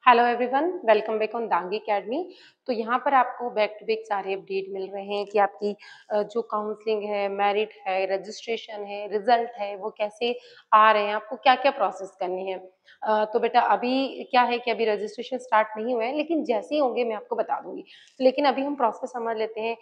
Hello everyone, welcome back on Dangi academy. तो यहाँ पर आपको बैक टू बैक सारे अपडेट मिल रहे हैं कि आपकी जो काउंसलिंग है, मेरिट है, रजिस्ट्रेशन है, रिजल्ट है, वो कैसे आ रहे हैं, आपको क्या क्या प्रोसेस करनी है। तो बेटा अभी क्या है कि अभी रजिस्ट्रेशन स्टार्ट नहीं हुए हैं, लेकिन जैसे ही होंगे मैं आपको बता दूंगी। लेकिन अभी हम प्रोसेस समझ लेते हैं।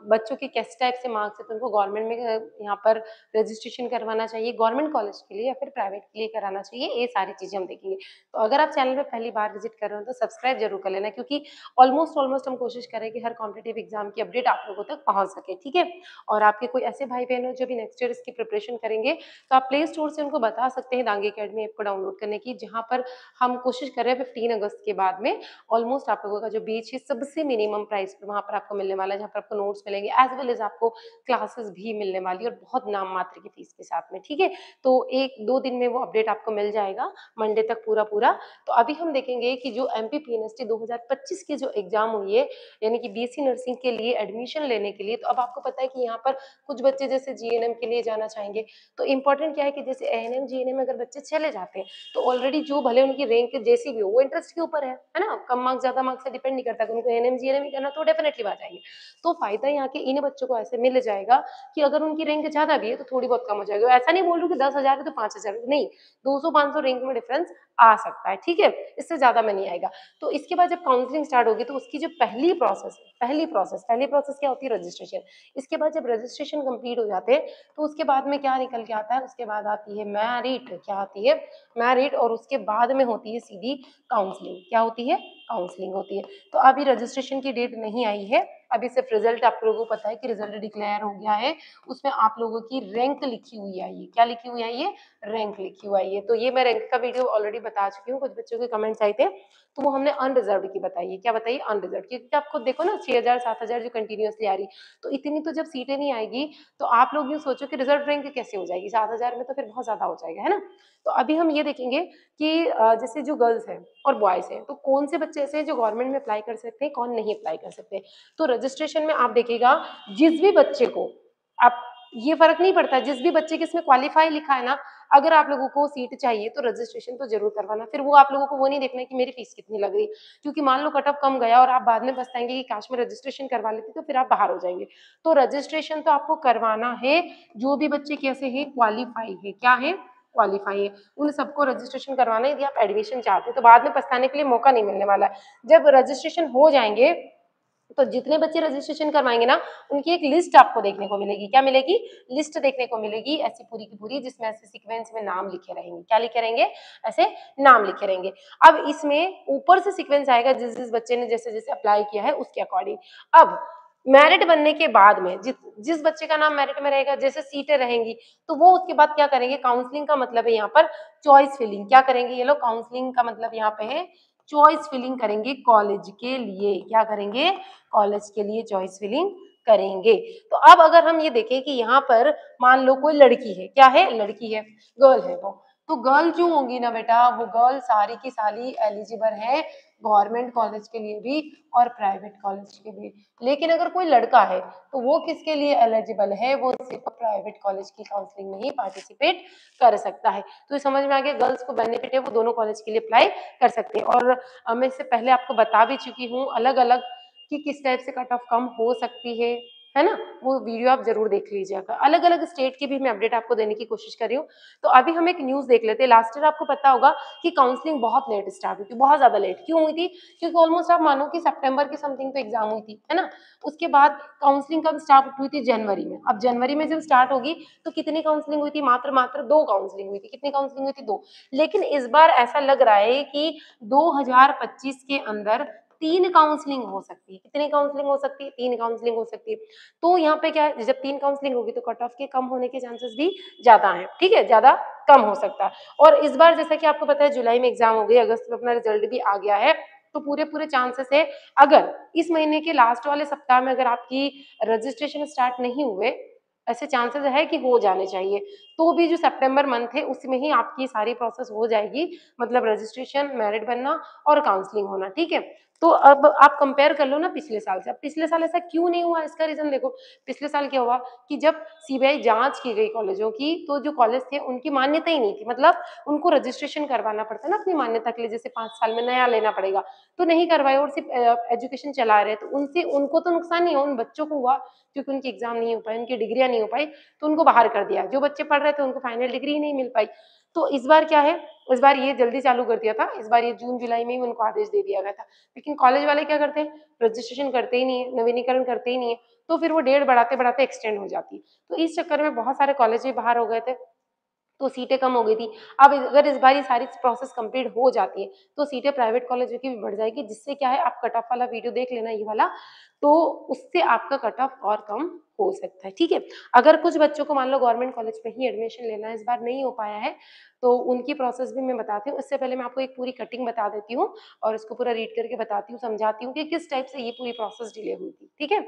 बच्चों के किस टाइप से मार्क्स है, तो उनको गवर्नमेंट में यहाँ पर रजिस्ट्रेशन करवाना चाहिए, गवर्नमेंट कॉलेज के लिए या फिर प्राइवेट के लिए कराना चाहिए, ये सारी चीजें हम देखेंगे। तो अगर आप चैनल पे पहली बार विजिट कर रहे हो तो सब्सक्राइब जरूर कर लेना, क्योंकि ऑलमोस्ट हम कोशिश करें कि हर कॉम्पिटेटिव एग्जाम की अपडेट आप लोगों तक पहुंच सके, ठीक है। और आपके कोई ऐसे भाई बहन हो जो भी नेक्स्ट ईयर इसकी प्रिपरेशन करेंगे, तो आप प्ले स्टोर से उनको बता सकते हैं दांगी अकेडमी ऐप को डाउनलोड करने की, जहां पर हम कोशिश कर रहे हैं 15 अगस्त के बाद में ऑलमोस्ट आप लोगों का जो बीच है सबसे मिनिमम प्राइस पर वहां पर आपको मिलने वाला है, जहाँ पर आपको नोट्स मिलेंगे एज वेल एज आपको क्लासेस भी मिलने वाली है, और बहुत नाम मात्र की फीस के साथ में, ठीक है। तो 1-2 दिन में वो अपडेट आपको मिल जाएगा, मंडे तक पूरा। तो अभी हम देखेंगे कि जो एमपी पीएनएसटी 2025 की जो एग्जाम हुई है, यानी कि बीएससी नर्सिंग के लिए एडमिशन लेने के लिए, तो अब आपको पता है कि यहाँ पर कुछ बच्चे जैसे जीएनएम के लिए जाना चाहेंगे। तो इंपॉर्टेंट क्या है कि जैसे एएनएम जीएनएम अगर बच्चे चले जाते हैं, तो ऑलरेडी जो भले उनकी रैंक जैसी भी हो, वो इंटरेस्ट के ऊपर है ना, कम मार्क्स ज्यादा मार्क्स से डिपेंड नहीं करता, उनको एएनएम जीएनएम ही करना, तो डेफिनेटली आ जाएंगे। तो फायदा यहाँ के इन बच्चों को ऐसे मिल जाएगा कि अगर उनकी रैंक ज्यादा भी है तो थोड़ी बहुत कम हो जाएगी। ऐसा नहीं बोल रही कि 10,000 है तो 5,000 नहीं, 200-500 रैंक में डिफरेंस आ सकता है, ठीक है, इससे ज्यादा में नहीं आएगा। तो इसके बाद जब काउंसलिंग स्टार्ट होगी, तो उसकी जो पहली प्रोसेस क्या होती है, रजिस्ट्रेशन। इसके बाद जब रजिस्ट्रेशन कंप्लीट हो जाते हैं, तो उसके बाद में क्या निकल के आता है, उसके बाद आती है मैरिट। क्या आती है, मैरिट। और उसके बाद में होती है सीधी काउंसलिंग। क्या होती है, काउंसलिंग होती है। तो अभी रजिस्ट्रेशन की डेट नहीं आई है, अभी सिर्फ रिजल्ट आप लोगों को पता है कि रिजल्ट डिक्लेयर हो गया है, उसमें आप लोगों की रैंक लिखी हुई आई है। क्या लिखी हुई आई है, रैंक लिखी हुई आई है। तो ये मैं रैंक का वीडियो ऑलरेडी बता चुकी हूँ, कुछ बच्चों के कमेंट्स आए थे, तो वो हमने अनरिजर्व की बताई है। क्या बताइए, अनरिजर्व, क्योंकि आप खुद देखो ना 6,000-7,000 जो कंटिन्यूअसली आ रही, तो इतनी तो जब सीटें नहीं आएगी, तो आप लोग ये सोचो कि रिजर्व रैंक कैसे हो जाएगी 7,000 में, तो फिर बहुत ज्यादा हो जाएगा, है ना। तो अभी हम ये देखेंगे कि जैसे जो गर्ल्स हैं और बॉयज हैं, तो कौन से बच्चे ऐसे हैं जो गवर्नमेंट में अप्लाई कर सकते हैं, कौन नहीं अप्लाई कर सकते। तो रजिस्ट्रेशन में आप देखिएगा, जिस भी बच्चे को, आप ये फर्क नहीं पड़ता, जिस भी बच्चे के इसमें क्वालिफाई लिखा है ना, अगर आप लोगों को सीट चाहिए तो रजिस्ट्रेशन तो जरूर करवाना। फिर वो आप लोगों को वो नहीं देखना है कि मेरी फीस कितनी लग रही, क्योंकि मान लो कट ऑफ कम गया और आप बाद में पछताएंगे कि काश में रजिस्ट्रेशन करवा लेते, तो फिर आप बाहर हो जाएंगे। तो रजिस्ट्रेशन तो आपको करवाना है, जो भी बच्चे कैसे है, क्वालिफाई है। क्या है, क्वालिफाई है, उन सबको रजिस्ट्रेशन करवाना है। यदि आप एडमिशन चाहते हैं तो बाद में पछताने के लिए मौका नहीं मिलने वाला है। जब रजिस्ट्रेशन हो जाएंगे, तो जितने बच्चे रजिस्ट्रेशन करवाएंगे ना, उनकी एक लिस्ट आपको देखने को मिलेगी। क्या मिलेगी, लिस्ट देखने को मिलेगी ऐसी पूरी की पूरी, जिसमें ऐसे सीक्वेंस में नाम लिखे रहेंगे। क्या लिखे रहेंगे, ऐसे नाम लिखे रहेंगे। अब इसमें ऊपर से सीक्वेंस आएगा जिस जिस बच्चे ने जैसे जैसे अप्लाई किया है उसके अकॉर्डिंग। अब मेरिट बनने के बाद में जिस बच्चे का नाम मेरिट में रहेगा, जैसे सीटें रहेंगी, तो वो उसके बाद क्या करेंगे, काउंसलिंग का मतलब है यहाँ पर चॉइस फिलिंग। क्या करेंगे ये लोग, काउंसलिंग का मतलब यहाँ पे है चॉइस फिलिंग करेंगे कॉलेज के लिए। क्या करेंगे, कॉलेज के लिए चॉइस फिलिंग करेंगे। तो अब अगर हम ये देखें कि यहाँ पर मान लो कोई लड़की है, क्या है, लड़की है, गर्ल है वो, तो गर्ल जो होंगी ना बेटा, वो गर्ल सारी की सारी एलिजिबल है गवर्नमेंट कॉलेज के लिए भी और प्राइवेट कॉलेज के लिए। लेकिन अगर कोई लड़का है, तो वो किसके लिए एलिजिबल है, वो सिर्फ प्राइवेट कॉलेज की काउंसलिंग में ही पार्टिसिपेट कर सकता है। तो ये समझ में आ गया, गर्ल्स को बेनिफिट है, वो दोनों कॉलेज के लिए अप्लाई कर सकते हैं। और मैं इससे पहले आपको बता भी चुकी हूँ अलग अलग कि किस टाइप से कट ऑफ कम हो सकती है ना, वो वीडियो आप जरूर देख लीजिएगा। अलग अलग स्टेट की भी मैं अपडेट आपको देने की कोशिश कर रही हूँ। तो अभी हम एक न्यूज देख लेते हैं। लास्ट ईयर आपको पता होगा कि काउंसलिंग बहुत लेट स्टार्ट हुई थी, बहुत ज्यादा लेट क्यों हुई थी, क्योंकि ऑलमोस्ट आप मानो कि सितंबर की समथिंग पे एग्जाम हुई थी, है ना। उसके बाद काउंसलिंग कब स्टार्ट हुई थी, जनवरी में। अब जनवरी में जब स्टार्ट होगी, तो कितनी काउंसलिंग हुई थी, मात्र 2 काउंसलिंग हुई थी। कितनी काउंसलिंग हुई थी, 2। लेकिन इस बार ऐसा लग रहा है कि 2025 के अंदर 3 काउंसलिंग हो सकती है। कितनी काउंसलिंग हो सकती है, 3 काउंसलिंग हो सकती है। तो यहाँ पे क्या है, जब 3 काउंसलिंग होगी तो कट ऑफ के कम होने के चांसेस भी ज्यादा है, ठीक है, ज्यादा कम हो सकता है। और इस बार जैसा कि आपको पता है जुलाई में एग्जाम हो गई, अगस्त में अपना रिजल्ट भी आ गया है, तो पूरे चांसेस है, अगर इस महीने के लास्ट वाले सप्ताह में अगर आपकी रजिस्ट्रेशन स्टार्ट नहीं हुए, ऐसे चांसेस है कि हो जाने चाहिए। तो भी जो सितंबर मंथ है उसमें ही आपकी सारी प्रोसेस हो जाएगी, मतलब रजिस्ट्रेशन, मेरिट बनना और काउंसलिंग होना, ठीक है। तो अब आप कंपेयर कर लो ना पिछले साल से। अब पिछले साल ऐसा क्यों नहीं हुआ, इसका रीजन देखो। पिछले साल क्या हुआ कि जब सीबीआई जांच की गई कॉलेजों की, तो जो कॉलेज थे उनकी मान्यता ही नहीं थी, मतलब उनको रजिस्ट्रेशन करवाना पड़ता है ना अपनी मान्यता के लिए, जैसे 5 साल में नया लेना पड़ेगा, तो नहीं करवाए और सिर्फ एजुकेशन चला रहे, तो उनसे उनको तो नुकसान नहीं हुआ, उन बच्चों को हुआ क्योंकि उनकी एग्जाम नहीं हो पाई, उनकी डिग्रियां नहीं हो पाई, तो उनको बाहर कर दिया। जो बच्चे पढ़ रहे थे उनको फाइनल डिग्री ही नहीं मिल पाई। तो इस बार क्या है, इस बार ये जल्दी चालू कर दिया था, इस बार ये जून जुलाई में ही उनको आदेश दे दिया गया था। लेकिन कॉलेज वाले क्या करते हैं, रजिस्ट्रेशन करते ही नहीं है, नवीनीकरण करते ही नहीं है, तो फिर वो डेट बढ़ाते बढ़ाते एक्सटेंड हो जाती है। तो इस चक्कर में बहुत सारे कॉलेज भी बाहर हो गए थे, तो सीटें कम हो गई थी। अब अगर इस बार ये सारी प्रोसेस कंप्लीट हो जाती है, तो सीटें प्राइवेट कॉलेजों की भी बढ़ जाएगी, जिससे क्या है, आप कट ऑफ वाला वीडियो देख लेना ये वाला, तो उससे आपका कट ऑफ और कम हो सकता है, ठीक है। अगर कुछ बच्चों को मान लो गवर्नमेंट कॉलेज में ही एडमिशन लेना है, इस बार नहीं हो पाया है, तो उनकी प्रोसेस भी मैं बताती हूँ। इससे पहले मैं आपको एक पूरी कटिंग बता देती हूँ और इसको पूरा रीड करके बताती हूँ, समझाती हूँ कि किस टाइप से ये पूरी प्रोसेस डिले हुई थी, ठीक है।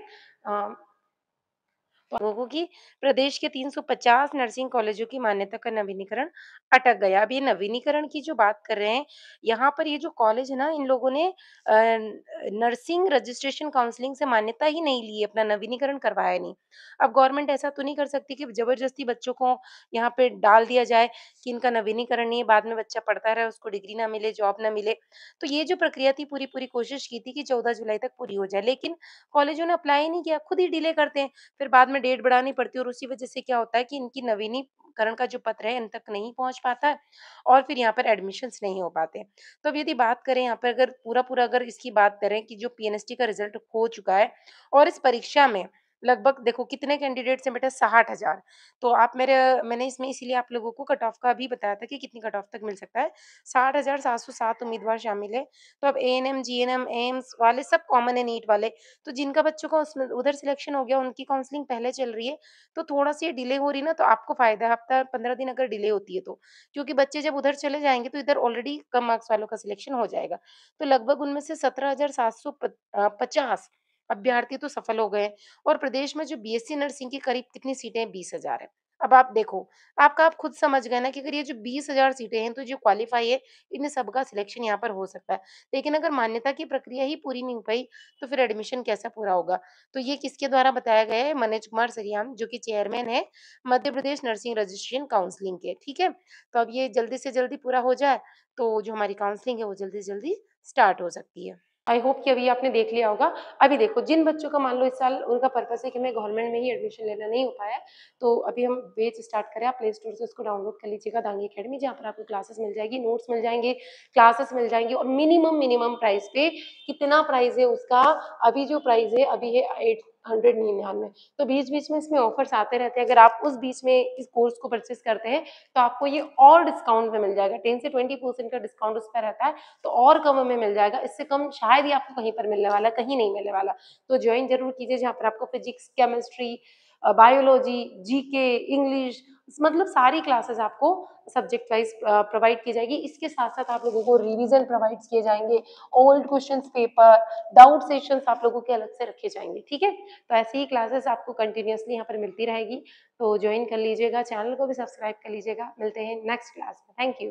तो लोगों की प्रदेश के 350 नर्सिंग कॉलेजों की मान्यता का नवीनीकरण अटक गया। अब ये नवीनीकरण की जो बात कर रहे हैं, यहाँ पर ये जो कॉलेज है ना, इन लोगों ने नर्सिंग रजिस्ट्रेशन काउंसलिंग से मान्यता ही नहीं ली, अपना नवीनीकरण करवाया नहीं। अब गवर्नमेंट ऐसा तो नहीं कर सकती कि जबरदस्ती बच्चों को यहाँ पे डाल दिया जाए कि इनका नवीनीकरण नहीं है, बाद में बच्चा पढ़ता रहे, उसको डिग्री ना मिले, जॉब ना मिले। तो ये जो प्रक्रिया थी, पूरी पूरी कोशिश की थी कि 14 जुलाई तक पूरी हो जाए, लेकिन कॉलेजों ने अप्लाई नहीं किया, खुद ही डिले करते हैं। फिर बाद में डेट बढ़ानी पड़ती है और उसी वजह से क्या होता है कि इनकी नवीनीकरण का जो पत्र है इन तक नहीं पहुंच पाता है और फिर यहाँ पर एडमिशन्स नहीं हो पाते हैं। तो अब यदि बात करें यहाँ पर, अगर पूरा अगर इसकी बात करें कि जो पीएनएसटी का रिजल्ट हो चुका है और इस परीक्षा में लगभग देखो कितने कैंडिडेट्स हैं बेटा, 60,000। तो आप मैंने इसमें इसीलिए आप लोगों को कट ऑफ का भी बताया था कि कितनी कट ऑफ तक मिल सकता है। 60,707 उम्मीदवार शामिल है। तो अब एएनएम, जीएनएम, एम्स वाले सब कॉमन है, नीट वाले। तो जिनका बच्चों का उसमें उधर सिलेक्शन हो गया, उनकी काउंसलिंग पहले चल रही है, तो थोड़ा-सा ये डिले हो रही है ना, तो आपको फ़ायदा है, हफ्ता 15 दिन अगर डिले होती है तो। क्योंकि बच्चे जब उधर चले जाएँगे तो इधर ऑलरेडी कम मार्क्स वालों का सिलेक्शन हो जाएगा। तो लगभग उनमें से 17,750 अभ्यर्थी तो सफल हो गए और प्रदेश में जो बीएससी नर्सिंग की करीब कितनी सीटें हैं, 20,000 है। अब आप देखो, आप खुद समझ गए ना कि अगर ये जो 20,000 सीटें हैं, तो जो क्वालीफाई है, इन सबका सिलेक्शन यहाँ पर हो सकता है। लेकिन अगर मान्यता की प्रक्रिया ही पूरी नहीं हो पाई, तो फिर एडमिशन कैसा पूरा होगा? तो ये किसके द्वारा बताया गया है? मनोज कुमार सरियान, जो कि चेयरमैन है Madhya Pradesh nursing registration counselling के, ठीक है? तो अब ये जल्दी से जल्दी पूरा हो जाए, तो जो हमारी काउंसलिंग है वो जल्दी से जल्दी स्टार्ट हो सकती है। आई होप कि अभी आपने देख लिया होगा। अभी देखो, जिन बच्चों का मान लो इस साल उनका पर्पस है कि हमें गवर्नमेंट में ही एडमिशन लेना नहीं हो पाया है, तो अभी हम बैच स्टार्ट करें, आप प्ले स्टोर से उसको डाउनलोड कर लीजिएगा, दांगी अकेडमी, जहाँ पर आपको क्लासेस मिल जाएगी, नोट्स मिल जाएँगे, क्लासेस मिल जाएँगी और मिनिमम प्राइस पे, कितना प्राइस है उसका, अभी जो प्राइस है अभी है 899। तो बीच-बीच में इसमें ऑफर्स आते रहते हैं। अगर आप उस बीच में इस कोर्स को परचेज़ करते हैं, तो आपको ये और डिस्काउंट में मिल जाएगा, 10 से 20% का डिस्काउंट उस पे रहता है, तो और कम में मिल जाएगा। इससे कम शायद ही आपको कहीं पर मिलने वाला है, कहीं नहीं मिलने वाला। तो जॉइन ज़रूर कीजिए, जहाँ पर आपको physics, chemistry, biology, GK, English, मतलब सारी क्लासेस आपको सब्जेक्ट वाइज़ प्रोवाइड की जाएगी। इसके साथ-साथ आप लोगों को रिवीजन प्रोवाइड किए जाएँगे, old questions paper, doubt sessions आप लोगों के अलग से रखे जाएँगे, ठीक है? तो ऐसी ही क्लासेस आपको कंटिन्यूअसली यहाँ पर मिलती रहेगी। तो जॉइन कर लीजिएगा, चैनल को भी सब्सक्राइब कर लीजिएगा। मिलते हैं नेक्स्ट क्लास में। Thank you.